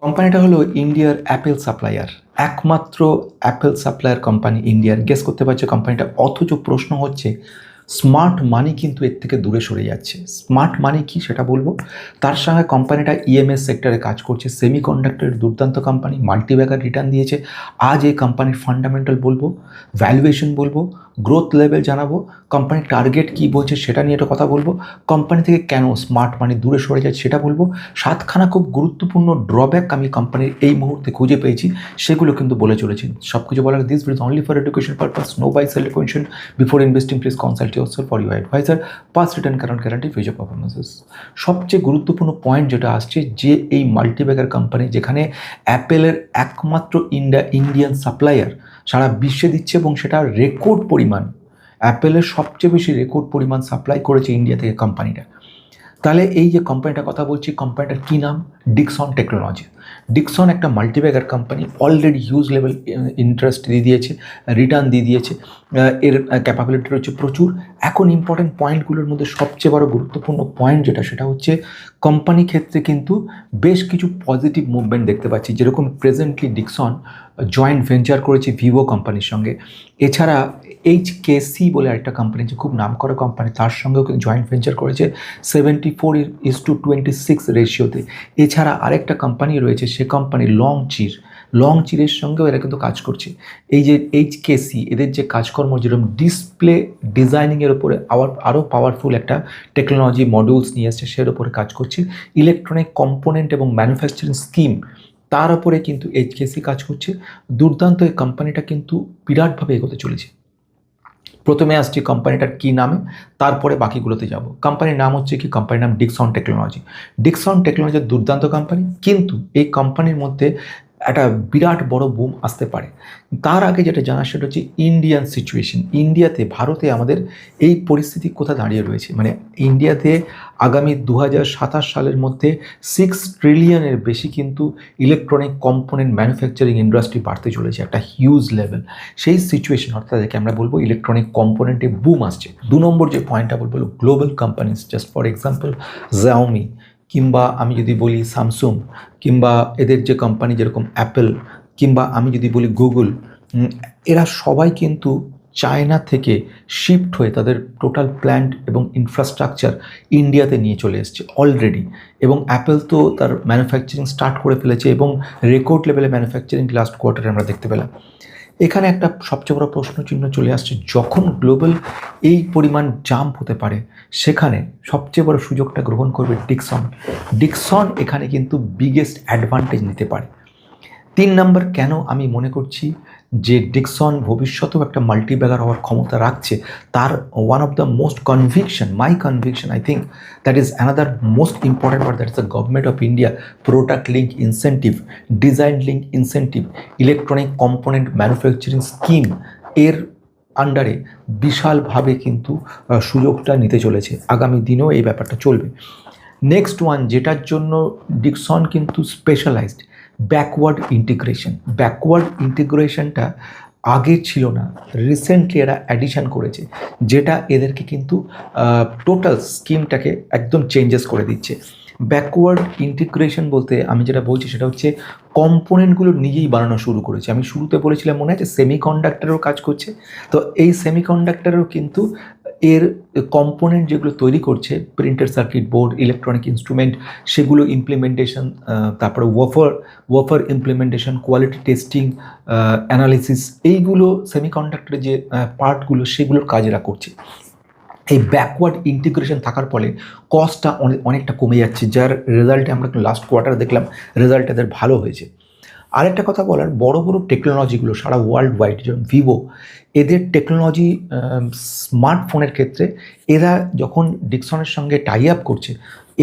কোম্পানিটা হলো ইন্ডিয়ার অ্যাপেল সাপ্লায়ার। একমাত্র অ্যাপেল সাপ্লায়ার কোম্পানি ইন্ডিয়ার। গেস করতে পারছে কোম্পানিটা। অথচ প্রশ্ন হচ্ছে স্মার্ট মানি কিন্তু এর থেকে দূরে সরে যাচ্ছে। স্মার্ট মানি কি সেটা বলবো। তার সঙ্গে কোম্পানিটা ইএমএস সেক্টরে কাজ করছে। সেমিকন্ডাক্টরের দুর্দান্ত কোম্পানি, মাল্টিব্যাগার রিটার্ন দিয়েছে। আজ এই কোম্পানির ফান্ডামেন্টাল বলবো, ভ্যালুয়েশন বলবো, গ্রোথ লেভেল জানাবো, কোম্পানির টার্গেট কী বলছে সেটা নিয়ে একটা কথা বলবো, কোম্পানি থেকে কেন স্মার্ট মানি দূরে সরে যাচ্ছে সেটা বলবো। সাতখানা খুব গুরুত্বপূর্ণ ড্রব্যাক আমি কোম্পানির এই মুহূর্তে খুঁজে পেয়েছি, সেগুলো কিন্তু বলে চলেছি। সব কিছু বলার this video only for education purpose, no buy sell question. Before investing please consult yourself for your adviser. Past return current guarantee future performances. সবচেয়ে গুরুত্বপূর্ণ পয়েন্ট যেটা আসছে, যে এই মাল্টিব্যাগার কোম্পানি যেখানে অ্যাপেলের একমাত্র ইন্ডিয়ান সাপ্লায়ার সারা বিশ্বে দিচ্ছে, এবং সেটা রেকর্ড পরিমাণ, অ্যাপেলের সবচেয়ে বেশি রেকর্ড পরিমাণ সাপ্লাই করেছে ইন্ডিয়া থেকে কোম্পানিটা। তাহলে এই যে কোম্পানিটার কথা বলছি, কোম্পানিটার কী নাম? Dixon technology. ডিক্সন একটা multibagger company, already huge level interest দিয়ে দিয়েছে, রিটার্ন দিয়ে দিয়েছে, এর ক্যাপাবিলিটি রয়েছে প্রচুর। এখন ইম্পর্টেন্ট পয়েন্টগুলোর মধ্যে সবচেয়ে বড় গুরুত্বপূর্ণ পয়েন্ট যেটা, সেটা হচ্ছে কোম্পানি ক্ষেত্রে কিন্তু বেশ কিছু পজিটিভ মুভমেন্ট দেখতে পাচ্ছি। যেরকম প্রেজেন্টলি ডিক্সন জয়েন্ট ভেঞ্চার করেছে ভিভো কোম্পানির সঙ্গে। এছাড়া HKC বলে একটা কোম্পানি, যে খুব নাম করা কোম্পানি, তার সঙ্গেও কিন্তু জয়েন্ট ভেঞ্চার করেছে 74:26 রেশিওতে। এছাড়া আরেকটা কোম্পানি রয়েছে, সে কোম্পানি লংচিরের সঙ্গেও এরা কিন্তু কাজ করছে। এই যে HKC, এদের যে কাজকর্ম, যেরকম ডিসপ্লে ডিজাইনিংয়ের ওপরে আরও পাওয়ারফুল একটা টেকনোলজি মডিউলস নিয়ে এসছে, সের ওপরে কাজ করছে। ইলেকট্রনিক কম্পোনেন্ট এবং ম্যানুফ্যাকচারিং স্কিম, তার ওপরে কিন্তু HKC কাজ করছে। দুর্দান্ত এই কোম্পানিটা কিন্তু বিরাটভাবে এগোতে চলেছে। প্রথমে আসছি কোম্পানিটার কী নামে, তারপরে বাকিগুলোতে যাব। কোম্পানির নাম হচ্ছে কি? কোম্পানির নাম ডিক্সন টেকনোলজি। ডিক্সন টেকনোলজির দুর্দান্ত কোম্পানি, কিন্তু এই কোম্পানির মধ্যে একটা বিরাট বড় বুম আসতে পারে। তার আগে যেটা জানা, সেটা হচ্ছে ইন্ডিয়ান সিচুয়েশন। ইন্ডিয়াতে, ভারতে আমাদের এই পরিস্থিতি কোথায় দাঁড়িয়ে রয়েছে। মানে ইন্ডিয়াতে আগামী 2027 সালের মধ্যে 6 ট্রিলিয়নের বেশি কিন্তু ইলেকট্রনিক কম্পোনেন্ট ম্যানুফ্যাকচারিং ইন্ডাস্ট্রি বাড়তে চলেছে, একটা হিউজ লেভেল। সেই সিচুয়েশন, অর্থাৎ একে আমরা বলবো ইলেকট্রনিক কম্পোনেন্টে বুম আসছে। 2 নম্বর যে পয়েন্টটা বলবো, global companies, just for example Xiaomi, কিংবা আমি যদি বলি স্যামসুং, কিংবা এদের যে কোম্পানি যেরকম অ্যাপেল, কিংবা আমি যদি বলি গুগল, এরা সবাই কিন্তু চায়না থেকে শিফট হয়ে তাদের টোটাল প্ল্যান্ট এবং ইনফ্রাস্ট্রাকচার ইন্ডিয়াতে নিয়ে চলে এসছে অলরেডি। এবং অ্যাপেল তো তার ম্যানুফ্যাকচারিং স্টার্ট করে ফেলেছে, এবং রেকর্ড লেভেলে ম্যানুফ্যাকচারিং লাস্ট কোয়ার্টারে আমরা দেখতে পেলাম। এখানে একটা সবচেয়ে বড় প্রশ্নচিহ্ন চলে আসছে, যখন গ্লোবাল এই পরিমাণ জাম্প হতে পারে, সেখানে সবচেয়ে বড় সুযোগটা গ্রহণ করবে ডিক্সন। ডিক্সন এখানে কিন্তু বিগেস্ট অ্যাডভান্টেজ নিতে পারে। 3 নম্বর, কেন আমি মনে করছি যে ডিক্সন ভবিষ্যতেও একটা মাল্টিব্যাগার হওয়ার ক্ষমতা রাখছে, তার one of the most conviction, my conviction, I think that is another most important part, that is the government of India product link incentive, design link incentive, electronic component manufacturing scheme, এর আন্ডারে বিশালভাবে কিন্তু সুযোগটা নিতে চলেছে। আগামী দিনেও এই ব্যাপারটা চলবে। নেক্সট ওয়ান, যেটার জন্য ডিক্সন কিন্তু স্পেশালাইজড, ব্যাকওয়ার্ড ইন্টিগ্রেশন। ব্যাকওয়ার্ড ইন্টিগ্রেশনটা আগে ছিল না, রিসেন্টলি এরা অ্যাডিশন করেছে, যেটা এদেরকে কিন্তু টোটাল স্কিমটাকে একদম চেঞ্জেস করে দিচ্ছে। ব্যাকওয়ার্ড ইন্টিগ্রেশন বলতে আমি যেটা বলছি, সেটা হচ্ছে কম্পোনেন্টগুলো নিজেই বানানো শুরু করেছে। আমি শুরুতে বলেছিলাম, মনে আছে, সেমিকন্ডাক্টরেও কাজ করছে। তো এই সেমিকন্ডাক্টরেও কিন্তু এর কম্পোনেন্ট যেগুলো তৈরি করছে, printer circuit board, electronic instrument, সেগুলো ইমপ্লিমেন্টেশন, তারপরে wafer implementation, quality testing, analysis, এইগুলো সেমিকন্ডাক্টরের যে পার্টগুলো, সেগুলোর কাজ এরা করছে। এই ব্যাকওয়ার্ড ইন্টিগ্রেশন থাকার ফলে কস্টটা অনেকটা কমে যাচ্ছে, যার রেজাল্টে আমরা লাস্ট কোয়ার্টারে দেখলাম রেজাল্ট এদের ভালো হয়েছে। আরেকটা কথা বলার, বড় বড় টেকনোলজিগুলো সারা ওয়ার্ল্ড ওয়াইড, যেমন ভিভো, এদের টেকনোলজি স্মার্টফোনের ক্ষেত্রে এরা যখন ডিক্সনের সঙ্গে টাই আপ করছে,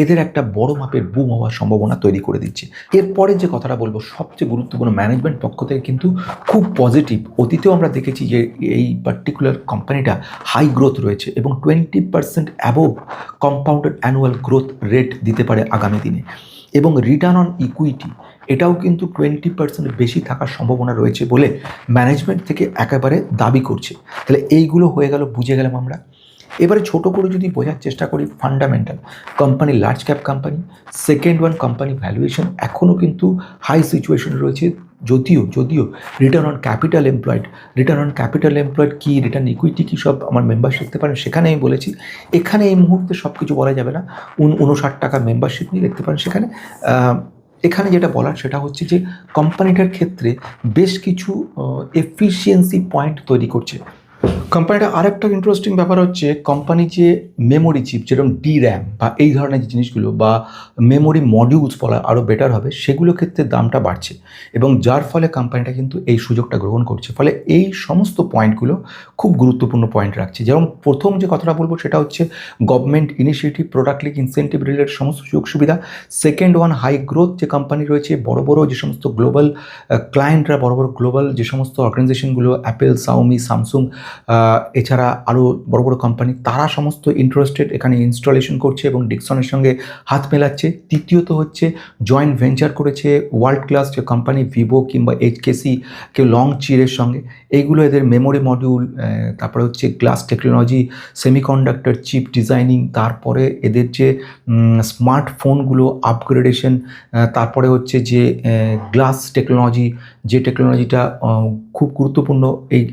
এদের একটা বড় মাপের বুম হওয়ার সম্ভাবনা তৈরি করে দিচ্ছে। এরপরে যে কথাটা বলবো, সবচেয়ে গুরুত্বপূর্ণ, ম্যানেজমেন্ট পক্ষ থেকে কিন্তু খুব পজিটিভ। অতীতেও আমরা দেখেছি যে এই পার্টিকুলার কোম্পানিটা হাই গ্রোথ রয়েছে, এবং 20% above compounded annual growth rate দিতে পারে আগামী দিনে। এবং রিটার্ন অন ইকুইটি, এটাও কিন্তু 20% বেশি থাকার সম্ভাবনা রয়েছে বলে ম্যানেজমেন্ট থেকে একেবারে দাবি করছে। তাহলে এইগুলো হয়ে গেল, বুঝে গেলাম আমরা। এবারে ছোট করে যদি বোঝার চেষ্টা করি fundamental, company large cap company, second one company valuation এখনও কিন্তু হাই সিচুয়েশন রয়েছে, যদিও রিটার্ন অন ক্যাপিটাল এমপ্লয়েড কী, রিটার্ন ইকুইটি কী, সব আমার মেম্বার শিখতে পারেন, সেখানে আমি বলেছি। এখানে এই মুহূর্তে সব কিছু বলা যাবে না, 59 টাকার মেম্বারশিপ নিয়ে দেখতে পারেন সেখানে। এখানে যেটা বলার সেটা হচ্ছে যে কোম্পানিটার ক্ষেত্রে বেশ কিছু এফিসিয়েন্সি পয়েন্ট তৈরি করছে কোম্পানিটা। আরেকটা ইন্টারেস্টিং ব্যাপার হচ্ছে কোম্পানি যে মেমোরি চিপ, যেরকম DRAM বা এই ধরনের যে জিনিসগুলো বা মেমোরি মডিউলস বলা আরও বেটার হবে, সেগুলো ক্ষেত্রে দামটা বাড়ছে এবং যার ফলে কোম্পানিটা কিন্তু এই সুযোগটা গ্রহণ করছে। ফলে এই সমস্ত পয়েন্টগুলো খুব গুরুত্বপূর্ণ পয়েন্ট রাখছে। যেমন প্রথম যে কথাটা বলবো সেটা হচ্ছে government initiative, product link incentive related সমস্ত সুযোগ সুবিধা। সেকেন্ড ওয়ান, হাই গ্রোথ যে কোম্পানি রয়েছে, বড় বড় যে সমস্ত গ্লোবাল ক্লায়েন্টরা, বড় বড় গ্লোবাল যে সমস্ত অর্গানাইজেশনগুলো, অ্যাপেল, শাওমি, স্যামসুং, এছাড়া আরও বড় বড় কোম্পানি, তারা সমস্ত ইন্টারেস্টেড এখানে ইনস্টলেশন করছে এবং ডিক্সনের সঙ্গে হাত মেলাচ্ছে। তৃতীয়ত হচ্ছে জয়েন্ট ভেঞ্চার করেছে ওয়ার্ল্ড ক্লাস যে কোম্পানি ভিভো কিংবা HKC, কেউ লং চিরের সঙ্গে। এইগুলো এদের মেমোরি মডিউল, তারপরে হচ্ছে glass technology, semiconductor chip designing, তারপরে এদের যে স্মার্টফোনগুলো আপগ্রেডেশন, তারপরে হচ্ছে যে গ্লাস টেকনোলজি, যে টেকনোলজিটা খুব গুরুত্বপূর্ণ,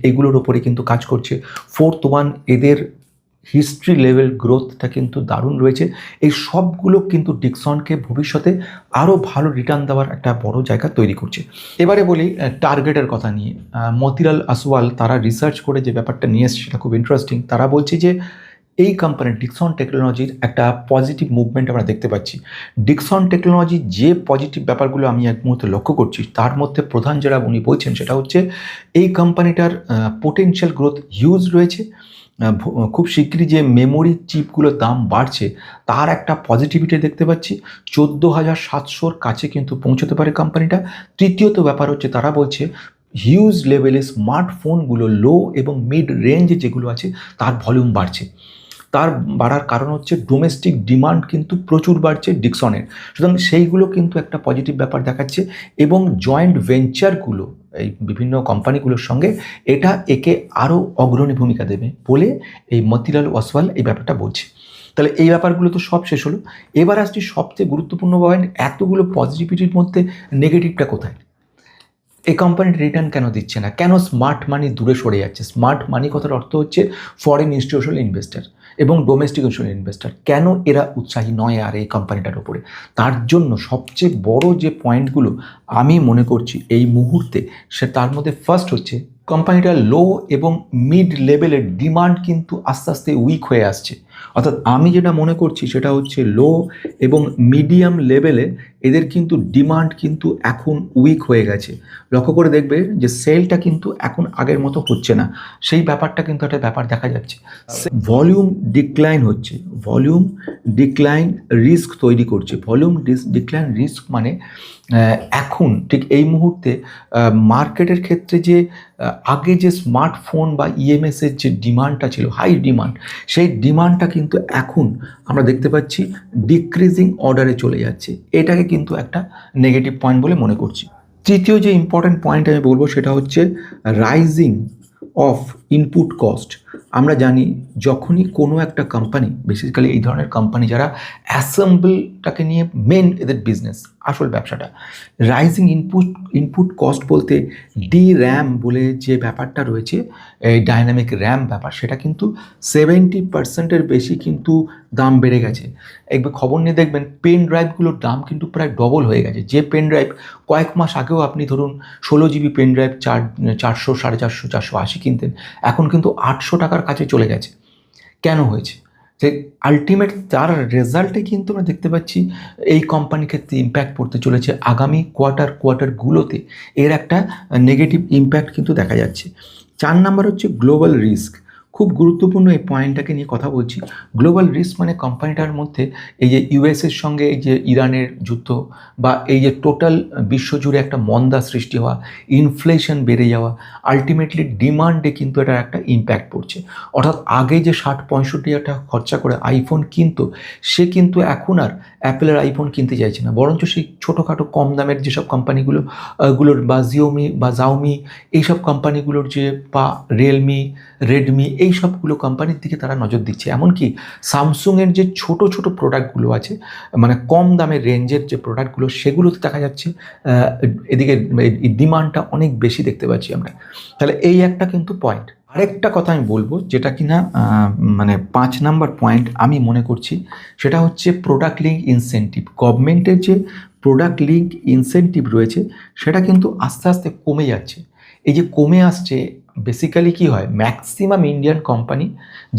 এইগুলোর ওপরে কিন্তু কাজ করছে। ফোর্থ ওয়ান, এদের হিস্ট্রি লেভেল গ্রোথটা কিন্তু দারুণ রয়েছে। এই সবগুলো কিন্তু ডিক্সনকে ভবিষ্যতে আরও ভালো রিটার্ন দেওয়ার একটা বড় জায়গা তৈরি করছে। এবারে বলি টার্গেটের কথা নিয়ে। মতিলাল আসওয়াল তারা রিসার্চ করে যে ব্যাপারটা নিয়ে এসছে সেটা খুব ইন্টারেস্টিং। তারা বলছে যে এই কোম্পানি ডিক্সন টেকনোলজির একটা পজিটিভ মুভমেন্ট আমরা দেখতে পাচ্ছি। ডিক্সন টেকনোলজি যে পজিটিভ ব্যাপারগুলো আমি এক মুহূর্তে লক্ষ্য করছি, তার মধ্যে প্রধান যেটা উনি বলছেন সেটা হচ্ছে এই কোম্পানিটার পোটেনশিয়াল গ্রোথ হিউজ রয়েছে। খুব শিগগিরই যে মেমোরি চিপগুলোর দাম বাড়ছে তার একটা পজিটিভিটি দেখতে পাচ্ছি। 14,700 কাছে কিন্তু পৌঁছতে পারে কোম্পানিটা। তৃতীয়ত ব্যাপার হচ্ছে তারা বলছে হিউজ লেভেলে স্মার্টফোনগুলো, লো এবং মিড রেঞ্জ যেগুলো আছে তার ভলিউম বাড়ছে। তার বাড়ার কারণ হচ্ছে ডোমেস্টিক ডিমান্ড কিন্তু প্রচুর বাড়ছে ডিক্সনের, সুতরাং সেইগুলো কিন্তু একটা পজিটিভ ব্যাপার দেখাচ্ছে। এবং জয়েন্ট ভেঞ্চারগুলো এই বিভিন্ন কোম্পানিগুলোর সঙ্গে এটা একে আরও অগ্রণী ভূমিকা দেবে বলে এই মতিলাল ওসওয়াল এই ব্যাপারটা বলছে। তাহলে এই ব্যাপারগুলো তো সব শেষ হলো। এবার আসছি সবচেয়ে গুরুত্বপূর্ণ পয়েন্ট, এতগুলো পজিটিভিটির মধ্যে নেগেটিভটা কোথায়? এই কোম্পানির রিটার্ন কেন দিচ্ছে না? কেন স্মার্ট মানি দূরে সরে যাচ্ছে? স্মার্ট মানি কথার অর্থ হচ্ছে ফরেন ইনস্টিটিউশনাল ইনভেস্টার এবং ডোমেস্টিক ইনস্টিটিউশনাল ইনভেস্টার। কেন এরা উৎসাহী নয় আর এই কোম্পানিটার উপরে? তার জন্য সবচেয়ে বড় যে পয়েন্টগুলো আমি মনে করছি এই মুহূর্তে, তার মধ্যে ফার্স্ট হচ্ছে কোম্পানিটার লো এবং মিড লেভেলের ডিমান্ড কিন্তু আস্তে আস্তে উইক হয়ে আসছে। অর্থাৎ আমি যেটা মনে করছি সেটা হচ্ছে লো এবং মিডিয়াম লেভেলে এদের কিন্তু ডিমান্ড কিন্তু এখন উইক হয়ে গেছে। লক্ষ্য করে দেখবে যে সেলটা কিন্তু এখন আগের মতো হচ্ছে না, সেই ব্যাপারটা কিন্তু একটা ব্যাপার দেখা যাচ্ছে। ভলিউম ডিক্লাইন হচ্ছে, ভলিউম ডিক্লাইন রিস্ক তৈরি করছে। ভলিউম ডিক্লাইন রিস্ক মানে এখন ঠিক এই মুহূর্তে মার্কেটের ক্ষেত্রে যে আগে যে স্মার্টফোন বা ইএমএসের যে ডিমান্ডটা ছিল, হাই ডিমান্ড, সেই ডিমান্ডটা কিন্তু এখন আমরা দেখতে পাচ্ছি ডিক্রিজিং অর্ডারে চলে যাচ্ছে। এটাকে কিন্তু একটা নেগেটিভ পয়েন্ট বলে মনে করছি। তৃতীয় যে ইম্পর্ট্যান্ট পয়েন্ট আমি বলবো সেটা হচ্ছে রাইজিং অফ ইনপুট কস্ট। আমরা জানি যখনই কোনো একটা কোম্পানি, বেসিক্যালি এই ধরনের কোম্পানি যারা অ্যাসেম্বলটাকে নিয়ে মেন এদের বিজনেস, আসল ব্যবসাটা, রাইজিং ইনপুট কস্ট বলতে DRAM বলে যে ব্যাপারটা রয়েছে, এই ডাইনামিক র্যাম ব্যাপার, সেটা কিন্তু 70%-এর বেশি কিন্তু দাম বেড়ে গেছে। একবার খবর নিয়ে দেখবেন পেন ড্রাইভগুলোর দাম কিন্তু প্রায় ডবল হয়ে গেছে। যে পেন ড্রাইভ কয়েক মাস আগেও আপনি ধরুন 16 GB পেন ড্রাইভ 400, 450, 480 কিনতেন, এখন কিন্তু 800 টাকার কাছে চলে গেছে। কেন হয়েছে? যে আলটিমেট তার রেজাল্টে কিন্তু আমরা দেখতে পাচ্ছি এই কোম্পানির ক্ষেত্রে ইম্প্যাক্ট পড়তে চলেছে। আগামী কোয়ার্টারগুলোতে এর একটা নেগেটিভ ইম্প্যাক্ট কিন্তু দেখা যাচ্ছে। 4 নাম্বার হচ্ছে গ্লোবাল রিস্ক। খুব গুরুত্বপূর্ণ এই পয়েন্টটাকে নিয়ে কথা বলছি। গ্লোবাল রিস্ক মানে কোম্পানিটার মধ্যে এই যে ইউএসের সঙ্গে এই যে ইরানের যুদ্ধ, বা এই যে টোটাল বিশ্বজুড়ে একটা মন্দা সৃষ্টি হওয়া, ইনফ্লেশন বেড়ে যাওয়া, আলটিমেটলি ডিমান্ডে কিন্তু এটার একটা ইম্প্যাক্ট পড়ছে। অর্থাৎ আগে যে 60-65 টাকা খরচা করে আইফোন কিনতো, সে কিন্তু এখন আর অ্যাপেলের আইফোন কিনতে চাইছে না, বরঞ্চ সেই ছোটোখাটো কম দামের যেসব কোম্পানিগুলো গুলোর বা জিওমি বা জাওমি এইসব কোম্পানিগুলোর যে বা রিয়েলমি, রেডমি এই সবগুলো কোম্পানির দিকে তারা নজর দিচ্ছে। এমনকি স্যামসুংয়ের যে ছোট ছোট প্রোডাক্টগুলো আছে, মানে কম দামের রেঞ্জের যে প্রোডাক্টগুলো, সেগুলোতে দেখা যাচ্ছে এদিকে ডিমান্ডটা অনেক বেশি দেখতে পাচ্ছি আমরা। তাহলে এই একটা কিন্তু পয়েন্ট। আরেকটা কথা আমি বলবো যেটা কিনা মানে 5 নাম্বার পয়েন্ট আমি মনে করছি, সেটা হচ্ছে প্রোডাক্ট লিঙ্ক ইনসেন্টিভ। গভর্নমেন্টের যে প্রোডাক্ট লিঙ্ক ইনসেন্টিভ রয়েছে সেটা কিন্তু আস্তে আস্তে কমে যাচ্ছে। এই যে কমে আসছে, বেসিক্যালি কি হয়, ম্যাক্সিমাম ইন্ডিয়ান কোম্পানি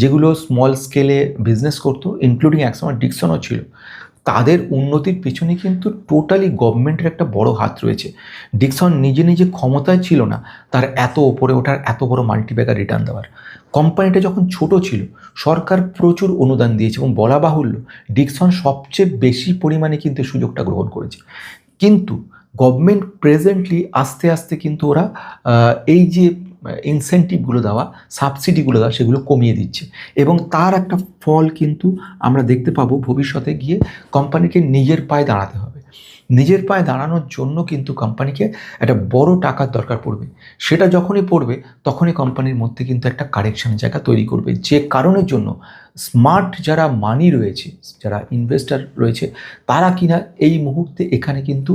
যেগুলো স্মল স্কেলে বিজনেস করতো, ইনক্লুডিং একসময় ডিকসনও ছিল, তাদের উন্নতির পিছনে কিন্তু টোটালি গভর্নমেন্টের একটা বড় হাত রয়েছে। ডিকসন নিজে নিজে ক্ষমতায় ছিল না তার এত ওপরে ওঠার, এত বড় মাল্টিব্যাগার রিটার্ন দেওয়ার। কোম্পানিটা যখন ছোট ছিল সরকার প্রচুর অনুদান দিয়েছে, এবং বলা বাহুল্য ডিকসন সবচেয়ে বেশি পরিমাণে কিন্তু সুযোগটা গ্রহণ করেছে। কিন্তু গভর্নমেন্ট প্রেজেন্টলি আস্তে আস্তে কিন্তু ওরা এই যে ইনসেন্টিভগুলো দেওয়া, সাবসিডিগুলো দেওয়া, সেগুলো কমিয়ে দিচ্ছে, এবং তার একটা ফল কিন্তু আমরা দেখতে পাবো ভবিষ্যতে গিয়ে। কোম্পানিকে নিজের পায়ে দাঁড়াতে হবে। নিজের পায়ে দাঁড়ানোর জন্য কিন্তু কোম্পানিকে একটা বড় টাকার দরকার পড়বে। সেটা যখনই পড়বে তখনই কোম্পানির মধ্যে কিন্তু একটা কারেকশন জায়গা তৈরি করবে, যে কারণের জন্য স্মার্ট যারা মানি রয়েছে, যারা ইনভেস্টার রয়েছে, তারা কিনা এই মুহূর্তে এখানে কিন্তু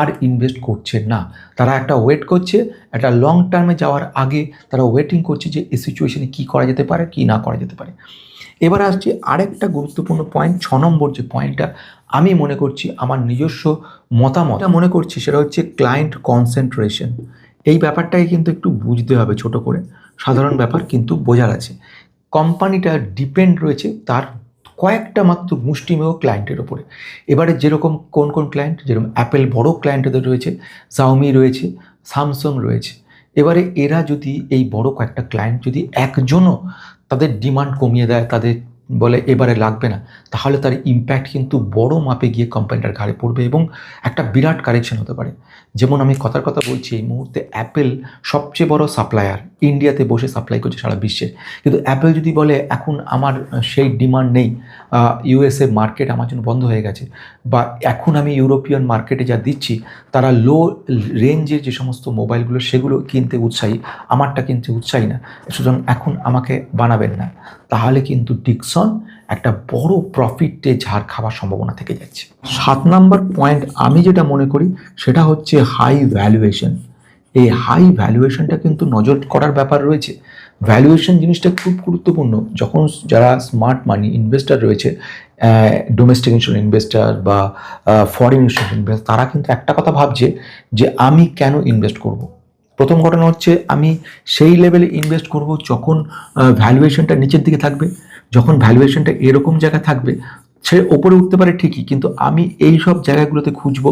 আর ইনভেস্ট করছে না। তারা একটা ওয়েট করছে, একটা লং টার্মে যাওয়ার আগে তারা ওয়েটিং করছে যে এই সিচুয়েশনে কী করা যেতে পারে, কি না করা যেতে পারে। এবার আসছে আরেকটা গুরুত্বপূর্ণ পয়েন্ট, 6 নম্বর যে পয়েন্টটা আমি মনে করছি, আমার নিজস্ব মতামত মনে করছি, সেটা হচ্ছে ক্লায়েন্ট কনসেন্ট্রেশন। এই ব্যাপারটাকে কিন্তু একটু বুঝতে হবে, ছোট করে সাধারণ ব্যাপার কিন্তু বোঝার আছে। কোম্পানিটা ডিপেন্ড রয়েছে তার কয়েকটা মাত্র মুষ্টিমেয় ক্লায়েন্টের ওপরে। এবারে যেরকম কোন কোন ক্লায়েন্ট, যেরকম অ্যাপেল বড় ক্লায়েন্ট এদের রয়েছে, জাওমি রয়েছে, স্যামসাং রয়েছে। এবারে এরা যদি এই বড় কয়েকটা ক্লায়েন্ট যদি একজনও তাদের ডিমান্ড কমিয়ে দেয়, তাদের বলে এবারে লাগবে না, তাহলে তার ইম্প্যাক্ট কিন্তু বড় মাপে গিয়ে কোম্পানিটার ঘাড়ে পড়বে এবং একটা বিরাট কারেকশন হতে পারে। যেমন আমি কথার কথা বলছি, এই মুহূর্তে অ্যাপেল সবচেয়ে বড় সাপ্লায়ার, ইন্ডিয়াতে বসে সাপ্লাই করছে সারা বিশ্বে। কিন্তু অ্যাপেল যদি বলে এখন আমার সেই ডিমান্ড নেই, ইউএসএ মার্কেট আমার জন্য বন্ধ হয়ে গেছে, বা এখন আমি ইউরোপিয়ান মার্কেটে যা দিচ্ছি তারা লো রেঞ্জের যে সমস্ত মোবাইলগুলো সেগুলো কিনতে উৎসাহী, আমারটা কিনতে উৎসাহী না, সুতরাং এখন আমাকে বানাবেন না, তাহলে কিন্তু ডিকসন একটা বড় প্রফিটে ঝাড় খাওয়ার সম্ভাবনা থেকে যাচ্ছে। 7 নম্বর পয়েন্ট আমি যেটা মনে করি সেটা হচ্ছে হাই ভ্যালুয়েশন। এই হাই ভ্যালুয়েশনটা কিন্তু নজর করার ব্যাপার রয়েছে। ভ্যালুয়েশন জিনিসটা খুব গুরুত্বপূর্ণ। যখন যারা স্মার্ট মানি ইনভেস্টার রয়েছে, ডোমেস্টিক ইনস্টিটিউশন ইনভেস্টার বা ফরেন ইনস্টিটিউশন ইনভেস্টার, তারা কিন্তু একটা কথা ভাবছে যে আমি কেন ইনভেস্ট করব। প্রথম ঘটনা হচ্ছে আমি সেই লেভেলে ইনভেস্ট করব যখন ভ্যালুয়েশনটা নিচের দিকে থাকবে। যখন ভ্যালুয়েশনটা এরকম জায়গায় থাকবে, সে ওপরে উঠতে পারে ঠিকই, কিন্তু আমি এই সব জায়গাগুলোতে খুঁজবো,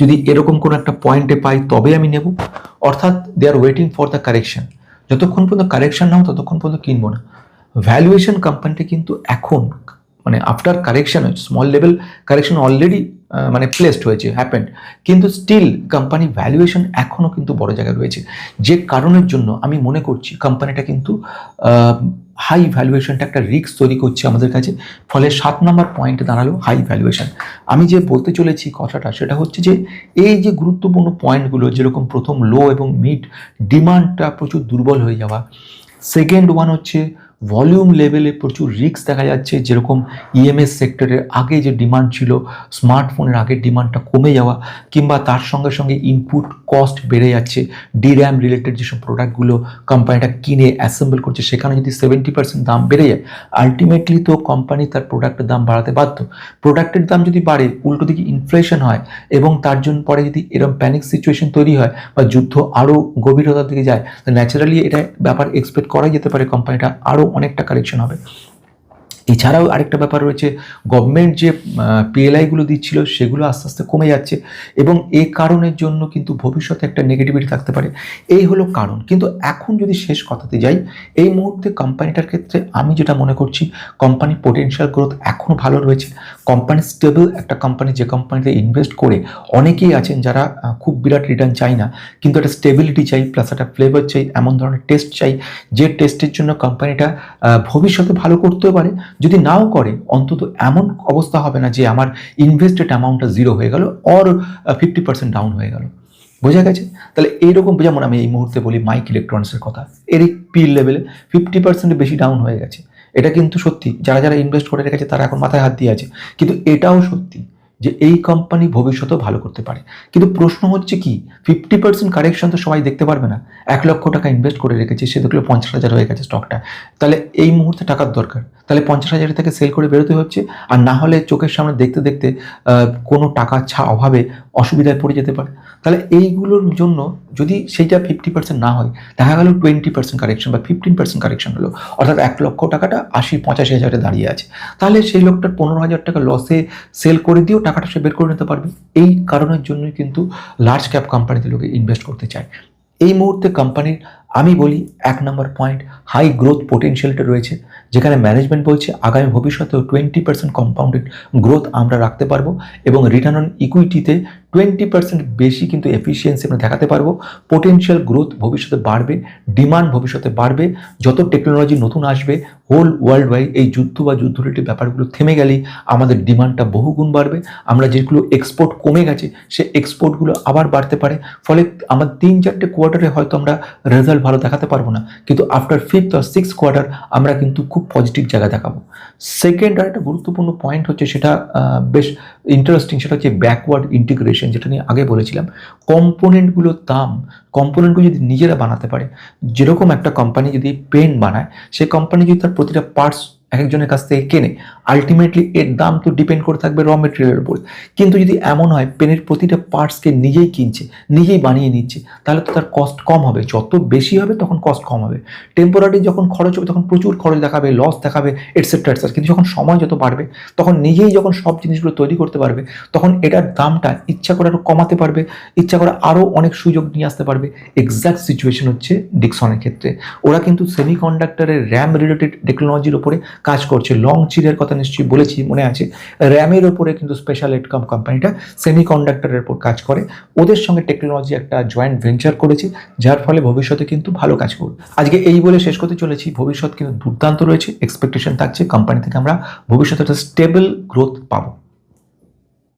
যদি এরকম কোনো একটা পয়েন্টে পাই তবে আমি নেব। অর্থাৎ they are waiting for the correction. যতক্ষণ পর্যন্ত কারেকশন না হয় ততক্ষণ পর্যন্ত কিনবো না। ভ্যালুয়েশন কোম্পানিটা কিন্তু এখন মানে আফটার কারেকশন হয়েছে, স্মল লেভেল কারেকশন অলরেডি মানে প্লেসড হয়েছে, হ্যাপেন্ড, কিন্তু স্টিল কোম্পানি ভ্যালুয়েশন এখনও কিন্তু বড় জায়গায় রয়েছে, যে কারণের জন্য আমি মনে করছি কোম্পানিটা কিন্তু হাই ভ্যালুয়েশনটা একটা রিস্ক তৈরি করছে আমাদের কাছে। ফলে 7 নম্বর পয়েন্টে দাঁড়ালো হাই ভ্যালুয়েশন। আমি যে বলতে চলেছি কথাটা সেটা হচ্ছে যে এই যে গুরুত্বপূর্ণ পয়েন্টগুলো, যেরকম প্রথম লো এবং মিড ডিমান্ডটা প্রচুর দুর্বল হয়ে যাওয়া, সেকেন্ড ওয়ান হচ্ছে ভলিউম লেভেলে প্রচুর রিস্ক দেখা যাচ্ছে, যেরকম ইএমএস সেক্টরের আগে যে ডিমান্ড ছিল, স্মার্টফোনের আগের ডিমান্ডটা কমে যাওয়া, কিংবা তার সঙ্গে সঙ্গে ইনপুট কস্ট বেড়ে যাচ্ছে, ডির্যাম রিলেটেড যেসব প্রোডাক্টগুলো কোম্পানিটা কিনে অ্যাসেম্বল করছে সেখানে যদি 70% দাম বেড়ে যায়, আলটিমেটলি তো কোম্পানি তার প্রোডাক্টের দাম বাড়াতে বাধ্য। প্রোডাক্টের দাম যদি বাড়ে, উল্টো দিকে ইনফ্লেশন হয়, এবং তার জন্য পরে যদি এরকম প্যানিক সিচুয়েশন তৈরি হয় বা যুদ্ধ আরও গভীরতার দিকে যায়, তো ন্যাচারালি এটা ব্যাপার এক্সপেক্ট করাই যেতে পারে কোম্পানিটা আরও অনেকটা কারেকশন হবে। এছাড়াও আরেকটা ব্যাপার রয়েছে, গভর্নমেন্ট যে পিএলআইগুলো দিচ্ছিল সেগুলো আস্তে আস্তে কমে যাচ্ছে, এবং এই কারণের জন্য কিন্তু ভবিষ্যতে একটা নেগেটিভিটি থাকতে পারে। এই হলো কারণ। কিন্তু এখন যদি শেষ কথাতে যাই, এই মুহূর্তে কোম্পানিটার ক্ষেত্রে আমি যেটা মনে করছি, কোম্পানির পোটেনশিয়াল গ্রোথ এখনও ভালো রয়েছে। কোম্পানি স্টেবল একটা কোম্পানি, যে কোম্পানিতে ইনভেস্ট করে অনেকেই আছেন যারা খুব বিরাট রিটার্ন চাই না, কিন্তু একটা স্টেবিলিটি চাই, প্লাস একটা ফ্লেভার চাই, এমন ধরনের টেস্ট চাই যে টেস্টের জন্য কোম্পানিটা ভবিষ্যতে ভালো করতেও পারে, যদি নাও করে অন্তত এমন অবস্থা হবে না যে আমার ইনভেস্টেড অ্যামাউন্টটা জিরো হয়ে গেল অর 50% ডাউন হয়ে গেল। বোঝা গেছে? তাহলে এইরকম, যেমন আমি এই মুহূর্তে বলি মাইক ইলেকট্রনিক্সের কথা, এরই পি লেভেলে 50% বেশি ডাউন হয়ে গেছে। এটা কিন্তু সত্যি, যারা যারা ইনভেস্ট করে রেখেছে তারা এখন মাথায় হাত দিয়ে আছে। কিন্তু এটাও সত্যি যে এই কোম্পানি ভবিষ্যতেও ভালো করতে পারে। কিন্তু প্রশ্ন হচ্ছে কি, 50% কারেকশন তো সবাই দেখতে পারবে না। 1 লক্ষ টাকা ইনভেস্ট করে রেখেছে, সে দেখলো 50,000 হয়ে গেছে স্টকটা, তাহলে এই মুহূর্তে টাকার দরকার, তাহলে 50,000 থেকে সেল করে বেরোতে হচ্ছে। আর না হলে চোখের সামনে দেখতে দেখতে কোনো টাকা অভাবে অসুবিধায় পড়ে যেতে পারে। তাহলে এইগুলোর জন্য যদি সেইটা 50% না হয়, দেখা গেল 20% কারেকশন বা 15% কারেকশন হলো, অর্থাৎ 1 লক্ষ টাকাটা 80-85 হাজারে দাঁড়িয়ে আছে, তাহলে সেই লোকটার 15,000 টাকা লসে সেল করে দিয়েও টাকাটা সে বের করে নিতে পারবে। এই কারণের জন্যই কিন্তু লার্জ ক্যাপ কোম্পানিতে লোকে ইনভেস্ট করতে চায়। এই মুহূর্তে কোম্পানির আমি বলি 1 নম্বর পয়েন্ট, হাই গ্রোথ পোটেনশিয়ালটা রয়েছে, যেখানে ম্যানেজমেন্ট বলছে আগামী ভবিষ্যতেও 20% কম্পাউন্ডেড গ্রোথ আমরা রাখতে পারবো এবং রিটার্ন অন ইকুইটিতে 20% বেশি কিন্তু এফিসিয়েন্সি আমরা দেখাতে পারবো। পোটেনশিয়াল গ্রোথ ভবিষ্যতে বাড়বে, ডিমান্ড ভবিষ্যতে বাড়বে, যত টেকনোলজি নতুন আসবে হোল ওয়ার্ল্ড ওয়াইড এই যুদ্ধ বা যুদ্ধ রিলেটেড ব্যাপারগুলো থেমে গেলেই আমাদের ডিমান্ডটা বহুগুণ বাড়বে। আমরা যেগুলো এক্সপোর্ট কমে গেছে সে এক্সপোর্টগুলো আবার বাড়তে পারে, ফলে আমার 3-4টে কোয়ার্টারে হয়তো আমরা রেজাল্ট ভালো দেখাতে পারবো না, কিন্তু after 5th or 6th quarter আমরা কিন্তু খুব পজিটিভ জায়গা দেখাবো। সেকেন্ড আর একটা গুরুত্বপূর্ণ পয়েন্ট হচ্ছে, সেটা বেশ ইন্টারেস্টিং, সেটা হচ্ছে ব্যাকওয়ার্ড ইন্টিগ্রেশন, যেটা নিয়ে আগে বলেছিলাম। কম্পোনেন্টগুলোর দাম, কম্পোনেন্টগুলো যদি নিজেরা বানাতে পারে, যেরকম একটা কোম্পানি যদি পেন বানায়, সেই কোম্পানি যদি তার প্রতিটা পার্টস একজনের কাছ থেকে কেনে, আলটিমেটলি এর দাম তো ডিপেন্ড করে থাকবে র মেটেরিয়ালের উপর। কিন্তু যদি এমন হয় পেনের প্রতিটা পার্টসকে নিজেই কিনছে, নিজেই বানিয়ে নিচ্ছে, তাহলে তো তার কস্ট কম হবে। যত বেশি হবে তখন কস্ট কম হবে। টেম্পোরারি যখন খরচ হবে তখন প্রচুর খরচ দেখাবে, লস দেখাবে, এটসেট্রা এটসেট্রা। কিন্তু যখন সময় যত বাড়বে তখন নিজেই যখন সব জিনিসগুলো তৈরি করতে পারবে, তখন এটার দামটা ইচ্ছা করে আরও কমাতে পারবে, ইচ্ছা করে আরও অনেক সুযোগ নিয়ে আসতে পারবে। এক্স্যাক্ট সিচুয়েশন হচ্ছে ডিক্সনের ক্ষেত্রে। ওরা কিন্তু সেমিকন্ডাক্টরের র্যাম রিলেটেড টেকনোলজির উপরে কাজ করছে। লং চিরের কথা নিশ্চয়ই বলেছি, মনে আছে? র্যামের ওপরে কিন্তু স্পেশাল এডকাম কোম্পানিটা সেমিকন্ডাক্টরের উপর কাজ করে। ওদের সঙ্গে টেকনোলজি একটা জয়েন্ট ভেঞ্চার করেছে, যার ফলে ভবিষ্যতে কিন্তু ভালো কাজ করবে। আজকে এই বলে শেষ করতে চলেছি, ভবিষ্যৎ কিন্তু দুর্দান্ত রয়েছে। এক্সপেকটেশন থাকছে কোম্পানি থেকে আমরা ভবিষ্যতে একটা স্টেবল গ্রোথ পাবো।